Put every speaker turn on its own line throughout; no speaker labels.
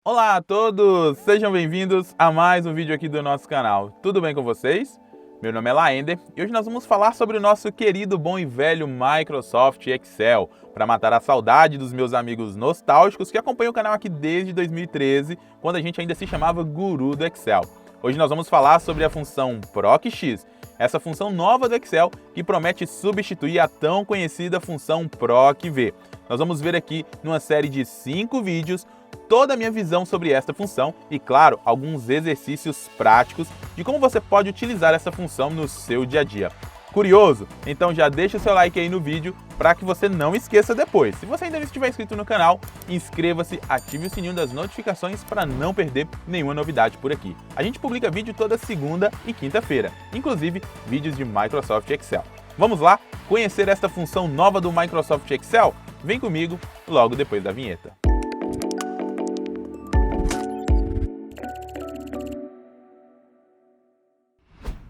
Olá a todos, sejam bem-vindos a mais um vídeo aqui do nosso canal. Tudo bem com vocês? Meu nome é Laender e hoje nós vamos falar sobre o nosso querido, bom e velho Microsoft Excel, para matar a saudade dos meus amigos nostálgicos que acompanham o canal aqui desde 2013, quando a gente ainda se chamava Guru do Excel. Hoje nós vamos falar sobre a função PROC-X, essa função nova do Excel que promete substituir a tão conhecida função PROC-V. Nós vamos ver aqui numa série de 5 vídeos toda a minha visão sobre esta função e, claro, alguns exercícios práticos de como você pode utilizar essa função no seu dia a dia. Curioso? Então já deixa o seu like aí no vídeo para que você não esqueça depois. Se você ainda não estiver inscrito no canal, inscreva-se, ative o sininho das notificações para não perder nenhuma novidade por aqui. A gente publica vídeo toda segunda e quinta-feira, inclusive vídeos de Microsoft Excel. Vamos lá conhecer esta função nova do Microsoft Excel? Vem comigo logo depois da vinheta.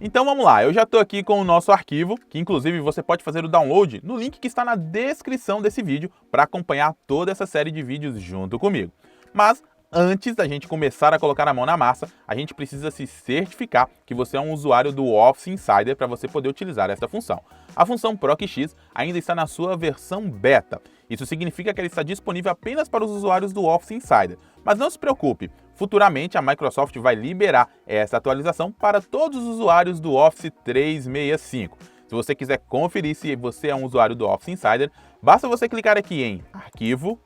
Então vamos lá, eu já estou aqui com o nosso arquivo, que inclusive você pode fazer o download no link que está na descrição desse vídeo para acompanhar toda essa série de vídeos junto comigo. Mas antes da gente começar a colocar a mão na massa, a gente precisa se certificar que você é um usuário do Office Insider para você poder utilizar esta função. A função PROC-X ainda está na sua versão beta. Isso significa que ela está disponível apenas para os usuários do Office Insider. Mas não se preocupe, futuramente a Microsoft vai liberar essa atualização para todos os usuários do Office 365. Se você quiser conferir se você é um usuário do Office Insider, basta você clicar aqui em Arquivo,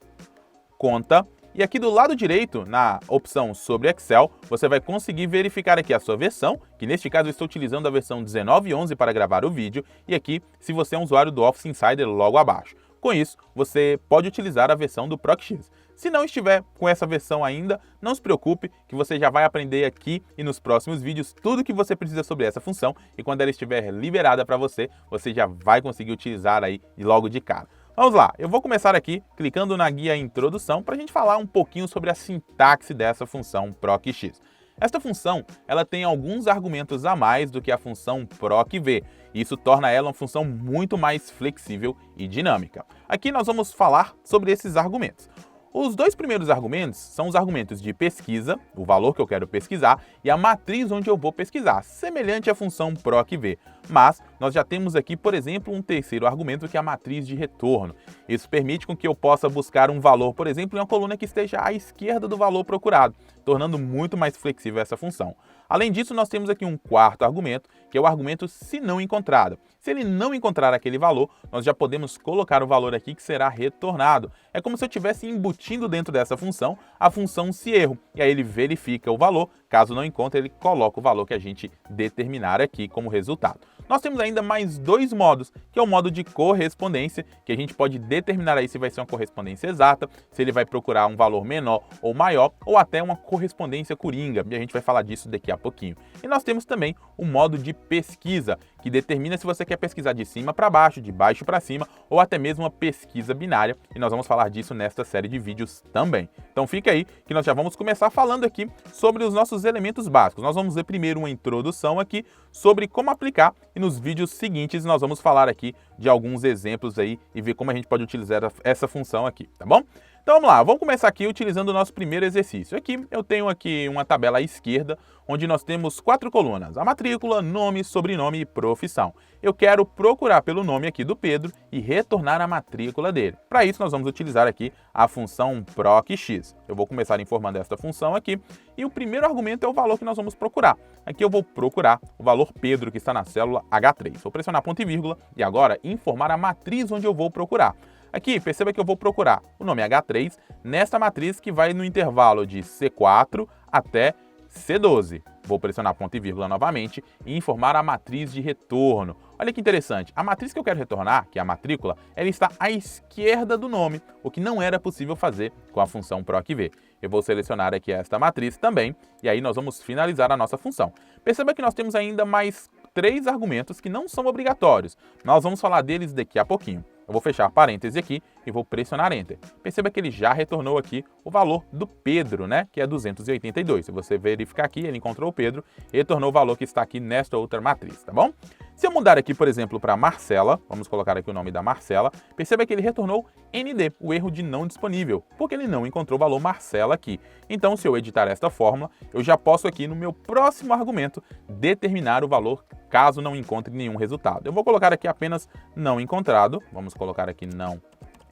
Conta, e aqui do lado direito, na opção sobre Excel, você vai conseguir verificar aqui a sua versão, que neste caso eu estou utilizando a versão 19.11 para gravar o vídeo, e aqui se você é um usuário do Office Insider logo abaixo. Com isso, você pode utilizar a versão do PROC-X. Se não estiver com essa versão ainda, não se preocupe que você já vai aprender aqui e nos próximos vídeos tudo o que você precisa sobre essa função e quando ela estiver liberada para você, você já vai conseguir utilizar aí logo de cara. Vamos lá, eu vou começar aqui clicando na guia Introdução para a gente falar um pouquinho sobre a sintaxe dessa função PROC-X. Esta função ela tem alguns argumentos a mais do que a função PROC-V, e isso torna ela uma função muito mais flexível e dinâmica. Aqui nós vamos falar sobre esses argumentos. Os dois primeiros argumentos são os argumentos de pesquisa, o valor que eu quero pesquisar, e a matriz onde eu vou pesquisar, semelhante à função PROC-V. Mas nós já temos aqui, por exemplo, um terceiro argumento que é a matriz de retorno. Isso permite com que eu possa buscar um valor, por exemplo, em uma coluna que esteja à esquerda do valor procurado, tornando muito mais flexível essa função. Além disso, nós temos aqui um quarto argumento, que é o argumento se não encontrado. Se ele não encontrar aquele valor, nós já podemos colocar o valor aqui que será retornado. É como se eu estivesse embutindo dentro dessa função a função se erro, e aí ele verifica o valor, caso não encontre, ele coloca o valor que a gente determinar aqui como resultado. Nós temos ainda mais dois modos, que é o modo de correspondência, que a gente pode determinar aí se vai ser uma correspondência exata, se ele vai procurar um valor menor ou maior, ou até uma correspondência coringa, e a gente vai falar disso daqui a pouquinho. E nós temos também o modo de pesquisa, que determina se você quer pesquisar de cima para baixo, de baixo para cima, ou até mesmo uma pesquisa binária, e nós vamos falar disso nesta série de vídeos também. Então fica aí, que nós já vamos começar falando aqui sobre os nossos elementos básicos. Nós vamos ver primeiro uma introdução aqui sobre como aplicar, e nos vídeos seguintes nós vamos falar aqui de alguns exemplos aí e ver como a gente pode utilizar essa função aqui, tá bom? Então vamos lá, vamos começar aqui utilizando o nosso primeiro exercício. Aqui eu tenho aqui uma tabela à esquerda, onde nós temos 4 colunas, a matrícula, nome, sobrenome e profissão. Eu quero procurar pelo nome aqui do Pedro e retornar a matrícula dele. Para isso nós vamos utilizar aqui a função PROC-X. Eu vou começar informando esta função aqui e o primeiro argumento é o valor que nós vamos procurar. Aqui eu vou procurar o valor Pedro que está na célula H3. Vou pressionar ponto e vírgula e agora informar a matriz onde eu vou procurar. Aqui, perceba que eu vou procurar o nome H3 nesta matriz que vai no intervalo de C4 até C12. Vou pressionar ponto e vírgula novamente e informar a matriz de retorno. Olha que interessante, a matriz que eu quero retornar, que é a matrícula, ela está à esquerda do nome, o que não era possível fazer com a função PROC-V. Eu vou selecionar aqui esta matriz também, e aí nós vamos finalizar a nossa função. Perceba que nós temos ainda mais 3 argumentos que não são obrigatórios. Nós vamos falar deles daqui a pouquinho. Eu vou fechar parêntese aqui e vou pressionar Enter. Perceba que ele já retornou aqui o valor do Pedro, né? Que é 282. Se você verificar aqui, ele encontrou o Pedro e retornou o valor que está aqui nesta outra matriz, tá bom? Se eu mudar aqui, por exemplo, para Marcela, vamos colocar aqui o nome da Marcela, perceba que ele retornou ND, o erro de não disponível, porque ele não encontrou o valor Marcela aqui. Então, se eu editar esta fórmula, eu já posso aqui no meu próximo argumento determinar o valor caso não encontre nenhum resultado. Eu vou colocar aqui apenas não encontrado, vamos colocar aqui não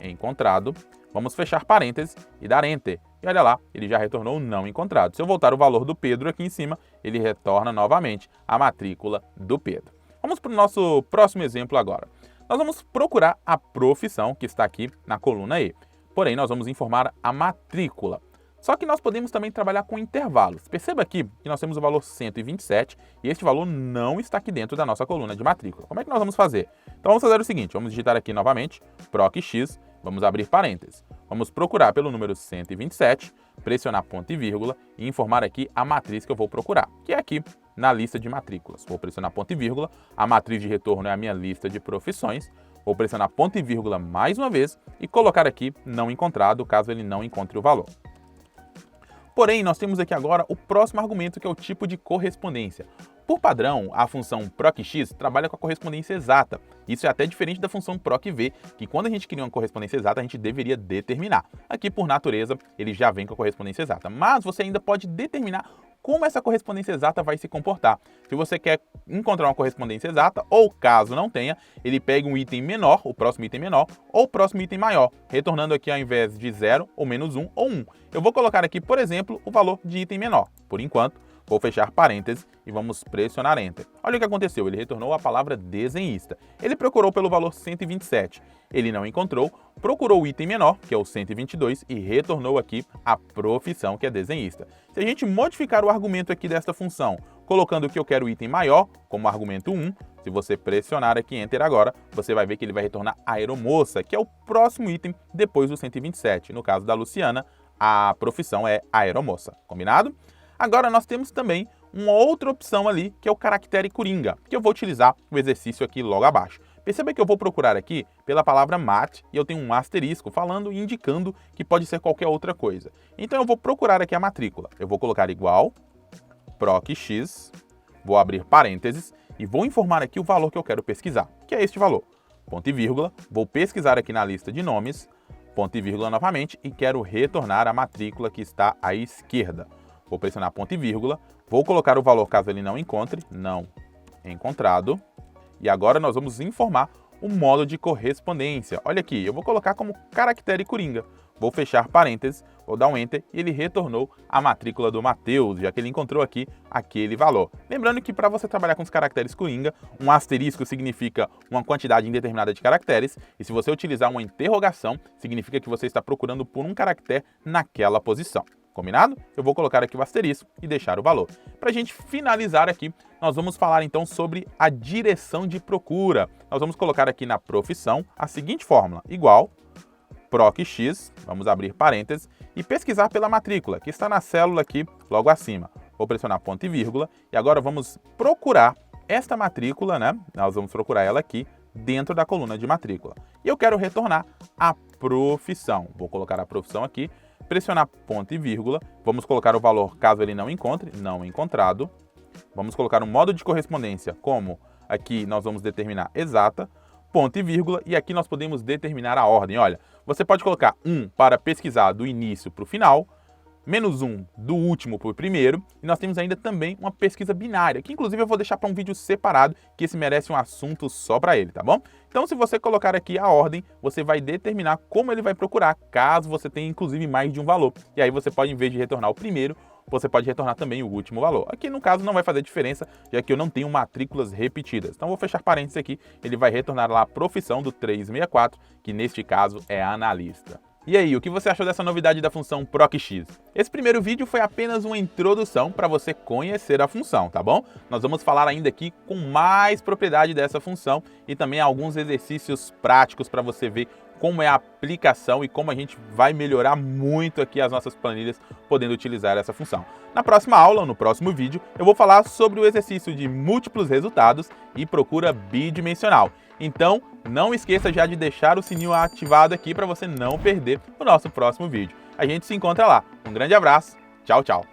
encontrado, vamos fechar parênteses e dar Enter. E olha lá, ele já retornou não encontrado. Se eu voltar o valor do Pedro aqui em cima, ele retorna novamente a matrícula do Pedro. Vamos para o nosso próximo exemplo agora. Nós vamos procurar a profissão que está aqui na coluna E. Porém, nós vamos informar a matrícula. Só que nós podemos também trabalhar com intervalos. Perceba aqui que nós temos o valor 127 e este valor não está aqui dentro da nossa coluna de matrícula. Como é que nós vamos fazer? Então vamos fazer o seguinte, vamos digitar aqui novamente, PROC-X, vamos abrir parênteses. Vamos procurar pelo número 127, pressionar ponto e vírgula e informar aqui a matriz que eu vou procurar, que é aqui na lista de matrículas. Vou pressionar ponto e vírgula, a matriz de retorno é a minha lista de profissões. Vou pressionar ponto e vírgula mais uma vez e colocar aqui não encontrado, caso ele não encontre o valor. Porém, nós temos aqui agora o próximo argumento, que é o tipo de correspondência. Por padrão, a função PROC-X trabalha com a correspondência exata. Isso é até diferente da função PROC-V, que quando a gente cria uma correspondência exata, a gente deveria determinar. Aqui, por natureza, ele já vem com a correspondência exata. Mas você ainda pode determinar como essa correspondência exata vai se comportar. Se você quer encontrar uma correspondência exata, ou caso não tenha, ele pega um item menor, o próximo item menor, ou o próximo item maior, retornando aqui ao invés de 0, ou menos 1, ou 1. Eu vou colocar aqui, por exemplo, o valor de item menor. Por enquanto, vou fechar parênteses e vamos pressionar Enter. Olha o que aconteceu, ele retornou a palavra desenhista. Ele procurou pelo valor 127, ele não encontrou, procurou o item menor, que é o 122, e retornou aqui a profissão, que é desenhista. Se a gente modificar o argumento aqui desta função, colocando que eu quero o item maior, como argumento 1, se você pressionar aqui Enter agora, você vai ver que ele vai retornar aeromoça, que é o próximo item depois do 127. No caso da Luciana, a profissão é aeromoça. Combinado? Agora nós temos também uma outra opção ali, que é o caractere coringa, que eu vou utilizar o exercício aqui logo abaixo. Perceba que eu vou procurar aqui pela palavra mate e eu tenho um asterisco falando e indicando que pode ser qualquer outra coisa. Então eu vou procurar aqui a matrícula. Eu vou colocar igual, PROC-X, vou abrir parênteses e vou informar aqui o valor que eu quero pesquisar, que é este valor. Ponto e vírgula, vou pesquisar aqui na lista de nomes, ponto e vírgula novamente e quero retornar a matrícula que está à esquerda. Vou pressionar ponto e vírgula, vou colocar o valor caso ele não encontre, não encontrado. E agora nós vamos informar o modo de correspondência. Olha aqui, eu vou colocar como caractere coringa. Vou fechar parênteses, vou dar um Enter e ele retornou a matrícula do Matheus, já que ele encontrou aqui aquele valor. Lembrando que para você trabalhar com os caracteres coringa, um asterisco significa uma quantidade indeterminada de caracteres, e se você utilizar uma interrogação, significa que você está procurando por um caractere naquela posição. Combinado? Eu vou colocar aqui o asterisco e deixar o valor. Para a gente finalizar aqui, nós vamos falar então sobre a direção de procura. Nós vamos colocar aqui na profissão a seguinte fórmula, igual, PROC-X, vamos abrir parênteses, e pesquisar pela matrícula, que está na célula aqui logo acima. Vou pressionar ponto e vírgula, e agora vamos procurar esta matrícula, né? Nós vamos procurar ela aqui dentro da coluna de matrícula. E eu quero retornar a profissão. Vou colocar a profissão aqui, pressionar ponto e vírgula, vamos colocar o valor caso ele não encontre, não encontrado. Vamos colocar um modo de correspondência, como aqui nós vamos determinar exata, ponto e vírgula, e aqui nós podemos determinar a ordem. Olha, você pode colocar 1 para pesquisar do início para o final, menos 1 do último para o primeiro, e nós temos ainda também uma pesquisa binária, que inclusive eu vou deixar para um vídeo separado, que esse merece um assunto só para ele, tá bom? Então, se você colocar aqui a ordem, você vai determinar como ele vai procurar, caso você tenha inclusive mais de um valor. E aí você pode, em vez de retornar o primeiro, você pode retornar também o último valor. Aqui, no caso, não vai fazer diferença, já que eu não tenho matrículas repetidas. Então, vou fechar parênteses aqui, ele vai retornar lá a profissão do 364, que neste caso é analista. E aí, o que você achou dessa novidade da função PROC-X? Esse primeiro vídeo foi apenas uma introdução para você conhecer a função, tá bom? Nós vamos falar ainda aqui com mais propriedade dessa função e também alguns exercícios práticos para você ver como é a aplicação e como a gente vai melhorar muito aqui as nossas planilhas podendo utilizar essa função. Na próxima aula, no próximo vídeo, eu vou falar sobre o exercício de múltiplos resultados e procura bidimensional. Então, não esqueça já de deixar o sininho ativado aqui para você não perder o nosso próximo vídeo. A gente se encontra lá. Um grande abraço, tchau, tchau!